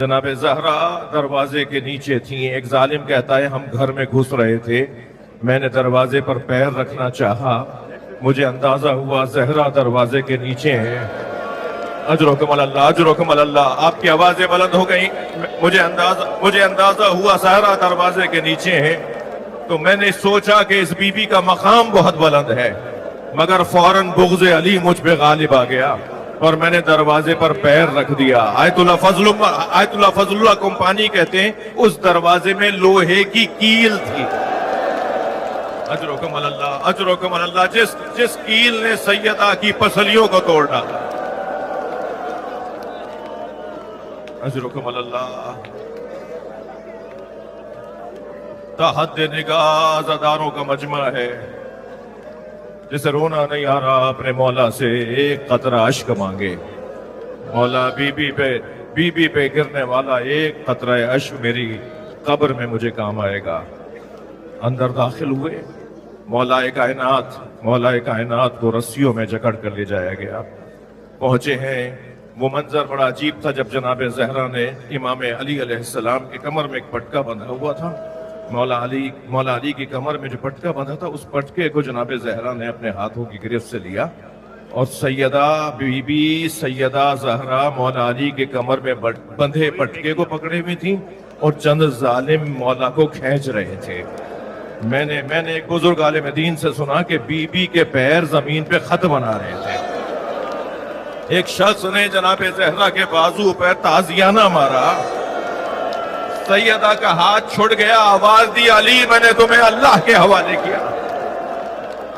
جناب زہرا دروازے کے نیچے تھیں. ایک ظالم کہتا ہے ہم گھر میں گھس رہے تھے, میں نے دروازے پر پیر رکھنا چاہا, مجھے اندازہ ہوا زہرا دروازے کے نیچے ہیں. اجرکم اللہ, اجرکم اللہ. آپ کی آوازیں بلند ہو گئیں. مجھے اندازہ ہوا زہرا دروازے کے نیچے ہیں. تو میں نے سوچا کہ اس بی بی کا مقام بہت بلند ہے, مگر فوراً بغض علی مجھ پہ غالب آ گیا اور میں نے دروازے پر پیر رکھ دیا. آیت اللہ فضل اللہ کمپانی کہتے ہیں اس دروازے میں لوہے کی کیل تھی. اجرکم اللہ, اجرکم اللہ. جس کیل نے سیدہ کی پسلیوں کو توڑ ڈالا. اجرکم اللہ. تحت نگاہ عزاداروں کا مجمع ہے جسے رونا نہیں آ رہا اپنے مولا سے ایک قطرہ اشک مانگے. مولا بی بی پہ گرنے والا ایک قطرہ اشک میری قبر میں مجھے کام آئے گا. اندر داخل ہوئے. مولا کائنات کو رسیوں میں جکڑ کر لے جایا گیا. پہنچے ہیں. وہ منظر بڑا عجیب تھا جب جناب زہرا نے امام علی علیہ السلام کی کمر میں ایک پٹکا بندھا ہوا تھا. مولا علی کی کمر میں جو پٹکا بندھا تھا اس پٹکے کو جناب زہرا نے اپنے ہاتھوں کی گرفت سے لیا اور سیدہ بی بی سیدہ زہرا مولا علی کے کمر میں بندھے پٹکے کو پکڑے ہوئی تھیں اور چند ظالم مولا کو کھینچ رہے تھے. میں نے ایک بزرگ عالم دین سے سنا کہ بی بی کے پیر زمین پہ خط بنا رہے تھے. ایک شخص نے جناب زہرا کے بازو پر تازیانہ مارا. سیدہ کا ہاتھ چھڑ گیا. آواز دی علی میں نے تمہیں اللہ کے حوالے کیا.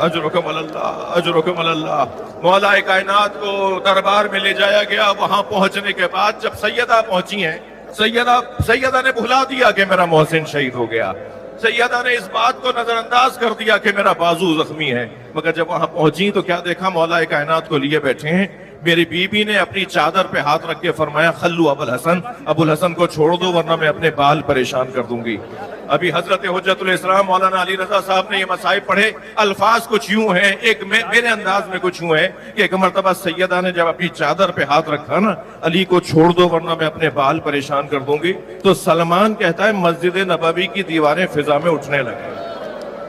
اجرکم اللہ, اجرکم اللہ. مولا کائنات کو دربار میں لے جایا گیا. وہاں پہنچنے کے بعد جب سیدہ پہنچی ہیں, سیدہ نے بھلا دیا کہ میرا محسن شہید ہو گیا. سیدہ نے اس بات کو نظر انداز کر دیا کہ میرا بازو زخمی ہے. مگر جب وہاں پہنچی تو کیا دیکھا, مولا کائنات کو لیے بیٹھے ہیں. میری بی بی نے اپنی چادر پہ ہاتھ رکھ کے فرمایا خلو ابو الحسن کو چھوڑ دو ورنہ میں اپنے بال پریشان کر دوں گی. ابھی حضرت حجت الاسلام مولانا علی رضا صاحب نے یہ مصائب پڑھے. الفاظ کچھ یوں ہیں, ایک میرے انداز میں کچھ یوں ہے کہ ایک مرتبہ سیدہ نے جب اپنی چادر پہ ہاتھ رکھا نا, علی کو چھوڑ دو ورنہ میں اپنے بال پریشان کر دوں گی, تو سلمان کہتا ہے مسجد نبوی کی دیواریں فضا میں اٹھنے لگے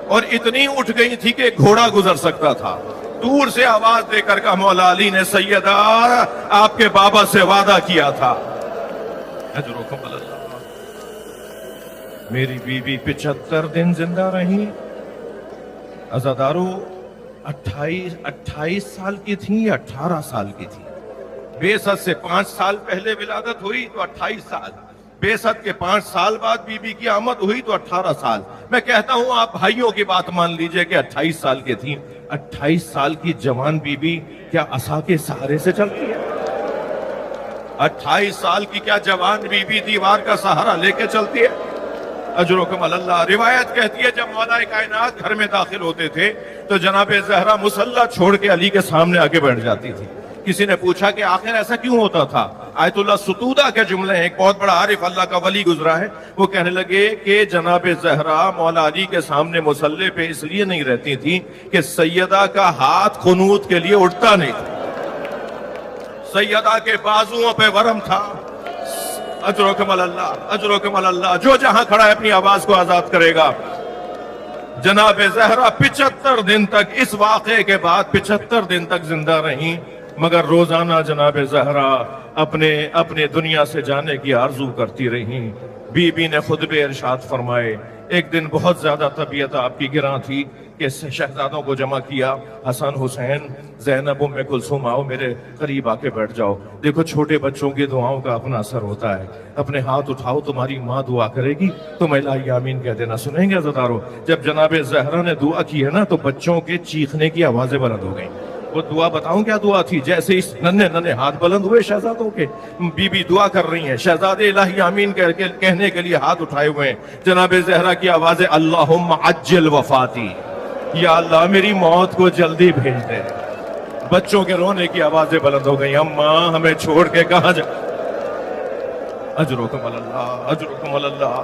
اور اتنی اٹھ گئی تھی کہ گھوڑا گزر سکتا تھا. دور سے آواز دے کر کہا مولا علی نے سیدہ آپ کے بابا سے وعدہ کیا تھا. اجرکم اللہ. میری بیوی 75 دن زندہ رہی. عزادارو 28 سال کی تھی یا 18 سال کی تھی. بعثت سے 5 سال پہلے ولادت ہوئی تو 28 سال. بعثت کے 5 سال بعد بی بی کی آمد ہوئی تو 18 سال. میں کہتا ہوں آپ بھائیوں کی بات مان لیجئے کہ 28 سال کی تھی. 28 سال کی جوان بی بی کیا عصا کے سہارے سے چلتی ہے؟ 28 سال کی کیا جوان بی بی دیوار کا سہارا لے کے چلتی ہے؟ اجرکم اللہ. روایت کہتی ہے جب مولا کائنات گھر میں داخل ہوتے تھے تو جناب زہرا مصلی چھوڑ کے علی کے سامنے آگے بیٹھ جاتی تھی. کسی نے پوچھا کہ آخر ایسا کیوں ہوتا تھا؟ آیت اللہ ستودہ کے جملے ہیں. ایک بہت بڑا عارف اللہ کا ولی گزرا ہے, وہ کہنے لگے کہ جناب زہرا مولا علی کے سامنے مصلی پہ اس لیے نہیں رہتی تھی کہ سیدہ کا ہاتھ قنوت کے لیے اٹھتا نہیں تھا. سیدہ کے بازوؤں پہ ورم تھا. اجرکم اللہ, اجرکم اللہ. جو جہاں کھڑا ہے اپنی آواز کو آزاد کرے گا. جناب زہرا 75 دن تک, اس واقعے کے بعد 75 دن تک زندہ رہیں, مگر روزانہ جناب زہرا اپنے دنیا سے جانے کی آرزو کرتی رہیں. بی بی نے خطبے ارشاد فرمائے. ایک دن بہت زیادہ طبیعت آپ کی گراں تھی کہ شہزادوں کو جمع کیا. حسن حسین زینب ام کلثوم آؤ میرے قریب آ کے بیٹھ جاؤ. دیکھو چھوٹے بچوں کی دعاؤں کا اپنا اثر ہوتا ہے. اپنے ہاتھ اٹھاؤ, تمہاری ماں دعا کرے گی, تم الہی آمین کہہ دینا. سنیں گے عزادارو, جب جناب زہرا نے دعا کی ہے نا تو بچوں کے چیخنے کی آوازیں بلند ہو گئیں. وہ دعا بتاؤں کیا دعا تھی؟ جیسے اس ننھے ہاتھ بلند ہوئے شہزادوں کے, بی بی دعا کر رہی ہیں, شہزادے الہی آمین کہنے کے لیے ہاتھ اٹھائے ہوئے ہیں. جناب زہرا کی آواز ہے اللہم عجل وفاتی, یا اللہ میری موت کو جلدی بھیج دے. بچوں کے رونے کی آوازیں بلند ہو گئی. اماں ہمیں چھوڑ کے کہاں جا. اجرکم اللہ, اجرکم اللہ.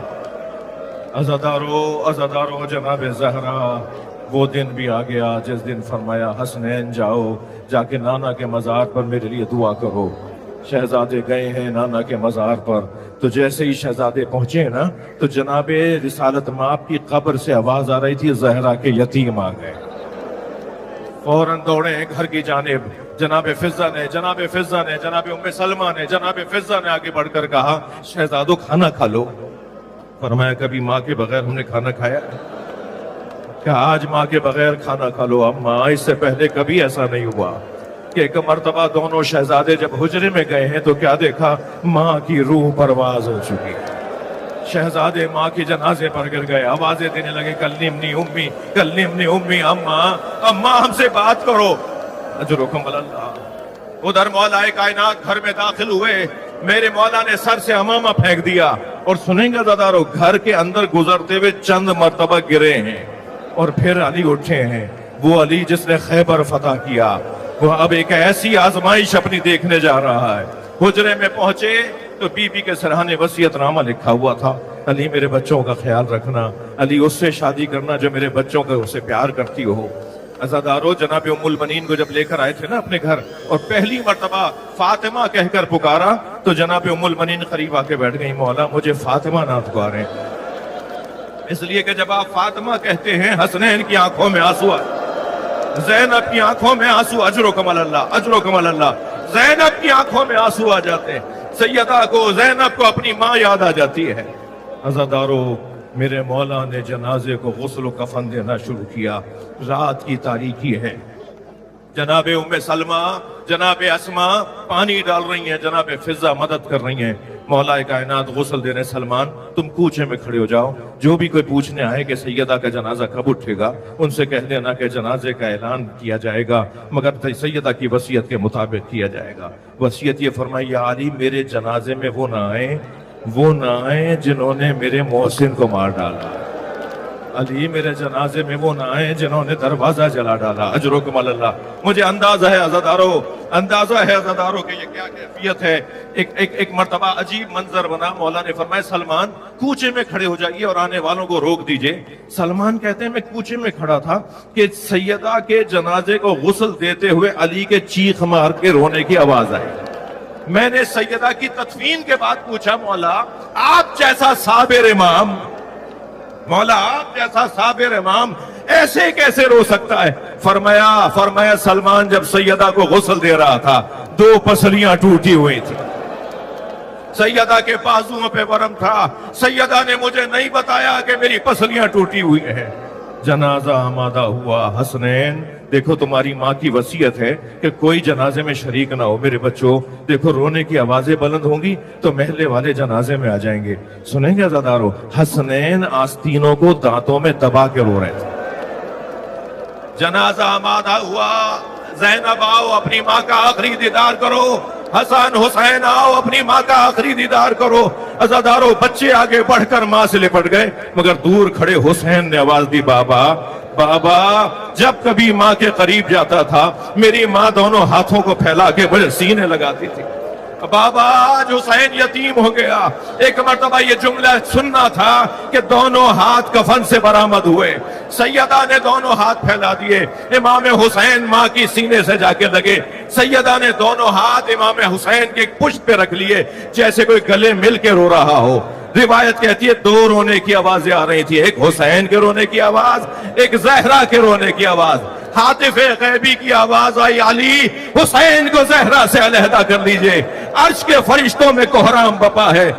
عزادارو جناب زہرا وہ دن بھی آ گیا جس دن فرمایا حسنین جاؤ, جا کے نانا کے مزار پر میرے لیے دعا کرو. شہزادے گئے ہیں نانا کے مزار پر. تو جیسے ہی شہزادے پہنچے نا تو جناب رسالت مآب کی قبر سے آواز آ رہی تھی زہرا کے یتیم آ گئے. فوراً دوڑے ہیں گھر کی جانب. جناب فضہ نے جناب ام سلمہ نے جناب فضہ نے آگے بڑھ کر کہا شہزادو کھانا کھا لو. فرمایا کبھی ماں کے بغیر ہم نے کھانا کھایا؟ کہ آج ماں کے بغیر کھانا کھا لو اما. اس سے پہلے کبھی ایسا نہیں ہوا کہ ایک مرتبہ دونوں شہزادے جب حجرے میں گئے ہیں تو کیا دیکھا؟ ماں کی روح پرواز ہو چکی. شہزادے ماں کے جنازے پر گر گئے, آوازیں دینے لگے کلمنی امی, اما ہم سے بات کرو. اجرکم اللہ. ادھر مولا کائنات گھر میں داخل ہوئے, میرے مولا نے سر سے امامہ پھینک دیا. اور سنیں گے زادارو, گھر کے اندر گزرتے ہوئے چند مرتبہ گرے ہیں اور پھر علی اٹھے ہیں. وہ علی جس نے خیبر فتح کیا, وہ اب ایک ایسی آزمائش اپنی دیکھنے جا رہا ہے. حجرے میں پہنچے تو بی بی کے سرحانے وصیت نامہ لکھا ہوا تھا, علی میرے بچوں کا خیال رکھنا, علی اس سے شادی کرنا جو میرے بچوں کا اسے پیار کرتی ہو. عزادارو جناب ام المنین کو جب لے کر آئے تھے نا اپنے گھر اور پہلی مرتبہ فاطمہ کہہ کر پکارا تو جناب ام المنین قریب آ کے بیٹھ گئی, مولا مجھے فاطمہ نہ پکاریں, اس لیے کہ جب آپ فاطمہ کہتے ہیں حسنین کی آنکھوں میں آنسو آئے, زینب کی آنکھوں میں آنسو, اجرکم اللہ, زینب کی آنکھوں میں آنسو آ جاتے ہیں. سیدہ کو زینب کو اپنی ماں یاد آ جاتی ہے. عزادارو میرے مولا نے جنازے کو غسل و کفن دینا شروع کیا. رات کی تاریکی ہے, جناب ام سلمہ جناب اسما پانی ڈال رہی ہیں, جناب فضہ مدد کر رہی ہیں. مولا کائنات غسل دے رہے, سلمان تم کوچے میں کھڑے ہو جاؤ, جو بھی کوئی پوچھنے آئے کہ سیدہ کا جنازہ کب اٹھے گا ان سے کہہ دینا کہ جنازے کا اعلان کیا جائے گا مگر سیدہ کی وصیت کے مطابق کیا جائے گا. وصیت یہ فرمائی یا علی میرے جنازے میں وہ نہ آئیں جنہوں نے میرے محسن کو مار ڈالا. علی میرے جنازے میں وہ نہ آئیں جنہوں نے دروازہ جلا ڈالا. اجرکم اللہ. مجھے اندازہ ہے عزادارو کہ یہ کیا کیفیت ہے. ایک مرتبہ عجیب منظر بنا. مولا نے فرمایا سلمان کوچے میں کھڑے ہو جائیے اور آنے والوں کو روک دیجئے. سلمان کہتے ہیں میں کوچے میں کھڑا تھا کہ سیدہ کے جنازے کو غسل دیتے ہوئے علی کے چیخ مار کے رونے کی آواز آئی. میں نے سیدہ کی تدفین کے بعد پوچھا مولا آپ جیسا صابر امام ایسے کیسے رو سکتا ہے؟ فرمایا سلمان جب سیدہ کو غسل دے رہا تھا 2 پسلیاں ٹوٹی ہوئی تھی, سیدہ کے بازوؤں پہ ورم تھا, سیدہ نے مجھے نہیں بتایا کہ میری پسلیاں ٹوٹی ہوئی ہیں. جنازہ آمادہ ہوا. حسنین دیکھو تمہاری ماں کی وصیت ہے کہ کوئی جنازے میں شریک نہ ہو. میرے بچوں دیکھو رونے کی آوازیں بلند ہوں گی تو محلے والے جنازے میں آ جائیں گے. سنیں گے عزادارو, حسنین آستینوں کو دانتوں میں دبا کے رو رہے تھے. جنازہ آمادہ ہوا. زینب آؤ اپنی ماں کا آخری دیدار کرو, حسن حسین آؤ اپنی ماں کا آخری دیدار کرو. عزادارو بچے آگے بڑھ کر ماں سے لپٹ گئے مگر دور کھڑے حسین نے آواز دی بابا. جب کبھی ماں کے قریب جاتا تھا میری ماں دونوں ہاتھوں کو پھیلا کے بڑے سینے لگاتی تھی. بابا آج حسین یتیم ہو گیا. ایک مرتبہ یہ جملہ سننا تھا کہ دونوں ہاتھ کفن سے برآمد ہوئے. سیدہ نے دونوں ہاتھ پھیلا دیے, امام حسین ماں کی سینے سے جا کے لگے. سیدہ نے دونوں ہاتھ امام حسین کے پشت پہ رکھ لیے جیسے کوئی گلے مل کے رو رہا ہو. روایت کہتی ہے 2 رونے کی آوازیں آ رہی تھی, ایک حسین کے رونے کی آواز, ایک زہرا کے رونے کی آواز. حاطف غیبی کی آواز آئی علی حسین کو زہرا سے علیحدہ کر لیجئے, عرش کے فرشتوں میں کوہرام بپا ہے.